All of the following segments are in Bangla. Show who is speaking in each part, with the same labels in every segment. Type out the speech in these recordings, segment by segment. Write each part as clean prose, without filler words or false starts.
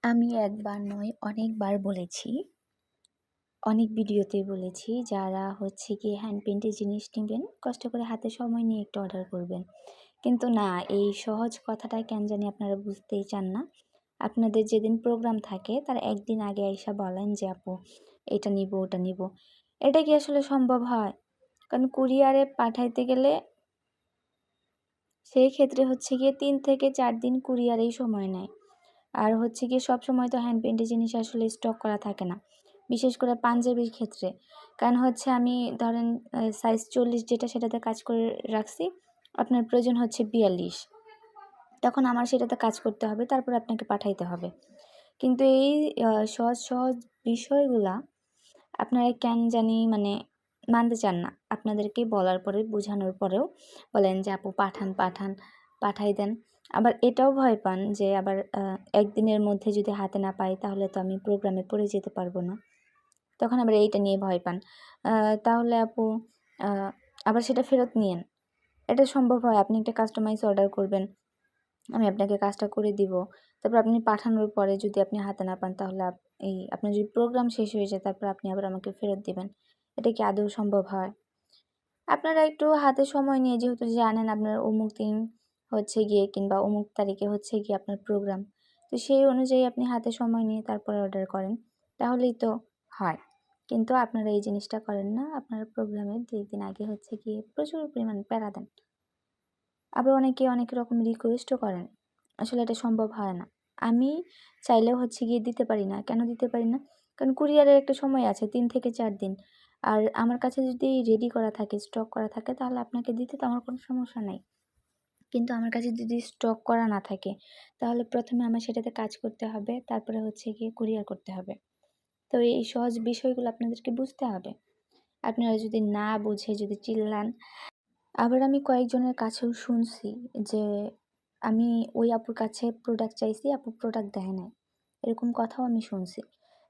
Speaker 1: আমি একবার নয় অনেকবার বলেছি, অনেক ভিডিওতেই বলেছি যারা হচ্ছে গিয়ে হ্যান্ড পেইন্টের জিনিস নিবেন কষ্ট করে হাতে সময় নিয়ে একটু অর্ডার করবেন। কিন্তু না, এই সহজ কথাটা কেন জানি আপনারা বুঝতেই চান না। আপনাদের যেদিন প্রোগ্রাম থাকে তার একদিন আগে আইসা বলেন যে আপু এটা নিবো ওটা নিবো। এটা কি আসলে সম্ভব হয়? কারণ কুরিয়ারে পাঠাইতে গেলে সেই ক্ষেত্রে হচ্ছে গিয়ে ৩ থেকে ৪ দিন কুরিয়ারেই সময় নেয়। আর হচ্ছে গিয়ে সবসময় তো হ্যান্ড পেইন্টের জিনিস আসলে স্টক করা থাকে না। বিশেষ করে পাঞ্জাবির ক্ষেত্রে। কারণ হচ্ছে আমি ধরেন সাইজ ৪০ যেটা সেটাতে কাজ করে রাখছি। আপনার প্রয়োজন হচ্ছে ৪২। তখন আমার সেটাতে কাজ করতে হবে, তারপরে আপনাকে পাঠাইতে হবে। কিন্তু এই সহজ বিষয়গুলা আপনারা কেন জানি মানে মানতে চান না। আপনাদেরকে বলার পরে বোঝানোর পরেও বলেন যে আপু পাঠাই দেন। আবার এটাও ভয় পান যে আবার একদিনের মধ্যে যদি হাতে না পাই তাহলে তো আমি প্রোগ্রামে পড়ে যেতে পারবো না। তখন আবার এইটা নিয়ে ভয় পান। তাহলে আপু আ আবার সেটা ফেরত নিয়েন। এটা সম্ভব হয়, আপনি একটা কাস্টমাইজ অর্ডার করবেন। আমি আপনাকে কাজটা করে দিব। তারপর আপনি পাঠানোর পরে যদি আপনি হাতে না পান তাহলে আপনার যদি প্রোগ্রাম শেষ হয়ে যায় তারপর আপনি আবার আমাকে ফেরত দিবেন। এটা কি আদৌ সম্ভব হয়? আপনারা একটু হাতে সময় নিয়ে যেহেতু জানেন আপনার অমুক দিন হচ্ছে গিয়ে কিংবা অমুক তারিখে হচ্ছে গিয়ে আপনার প্রোগ্রাম। তো সেই অনুযায়ী আপনি হাতে সময় নিয়ে তারপরে অর্ডার করেন। তাহলেই তো হয়। কিন্তু আপনারা এই জিনিসটা করেন না। আপনারা প্রোগ্রামের ২ দিন আগে হচ্ছে গিয়ে প্রচুর পরিমাণে প্যারা দেন। আবার অনেকে অনেক রকম রিকোয়েস্টও করেন। আসলে এটা সম্ভব হয় না। আমি চাইলেও হচ্ছে গিয়ে দিতে পারি না। কেন দিতে পারি না? কারণ কুরিয়ারের একটা সময় আছে ৩ থেকে ৪ দিন। আর আমার কাছে যদি রেডি করা থাকে, স্টক করা থাকে তাহলে আপনাকে দিতে তো আমার কোনো সমস্যা নাই। কিন্তু আমার কাছে যদি স্টক করা না থাকে তাহলে ১ম এ আমার সেটাতে কাজ করতে হবে। তারপরে হচ্ছে গিয়ে কুরিয়ার করতে হবে। তো এই সহজ বিষয়গুলো আপনাদেরকে বুঝতে হবে। আপনারা যদি না বুঝে যদি চিল্লান। আবার আমি কয়েকজনের কাছেও শুনছি যে, আমি ওই আপুর কাছে প্রোডাক্ট চাইছি, আপু প্রোডাক্ট দেয় নাই। এরকম কথাও আমি শুনছি।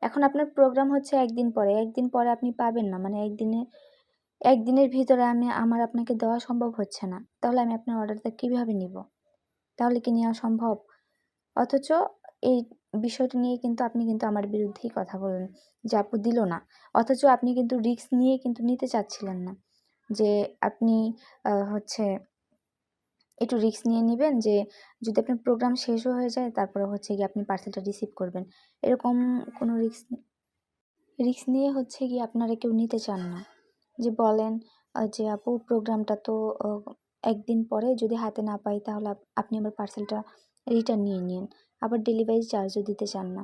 Speaker 1: এখন আপনার প্রোগ্রাম হচ্ছে ১ দিন পরে। ১ দিন পরে আপনি পাবেন না। মানে ১ দিনের ভিতরে আমার আপনাকে দেওয়া সম্ভব হচ্ছে না। তাহলে আমি আপনার অর্ডারটা কিভাবে নিবো? তাহলে কি নেওয়া সম্ভব? অথচ এই বিষয়টা নিয়ে কিন্তু আপনি কিন্তু আমার বিরুদ্ধেই কথা বললেন যে, আপু দিল না। অথচ আপনি কিন্তু রিস্ক নিয়ে কিন্তু নিতে চাচ্ছিলেন না। যে আপনি হচ্ছে একটু রিস্ক নিয়ে নিবেন যে যদি আপনার প্রোগ্রাম শেষও হয়ে যায় তারপরে হচ্ছে গিয়ে আপনি পার্সেলটা রিসিভ করবেন। এরকম কোনো রিস্ক নিয়ে হচ্ছে গিয়ে আপনারা কেউ নিতে চান না। যে বলেন যে আপু প্রোগ্রামটা তো অ ১ দিন পরে যদি হাতে না পাই তাহলে আপনি আমার পার্সেলটা রিটার্ন নিয়ে নিয়েন। আবার ডেলিভারি চার্জও দিতে চান না।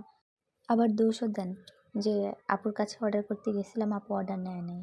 Speaker 1: আবার দোষও দেন যে আপুর কাছে অর্ডার করতে গেছিলাম, আপু অর্ডার নেয় নাই।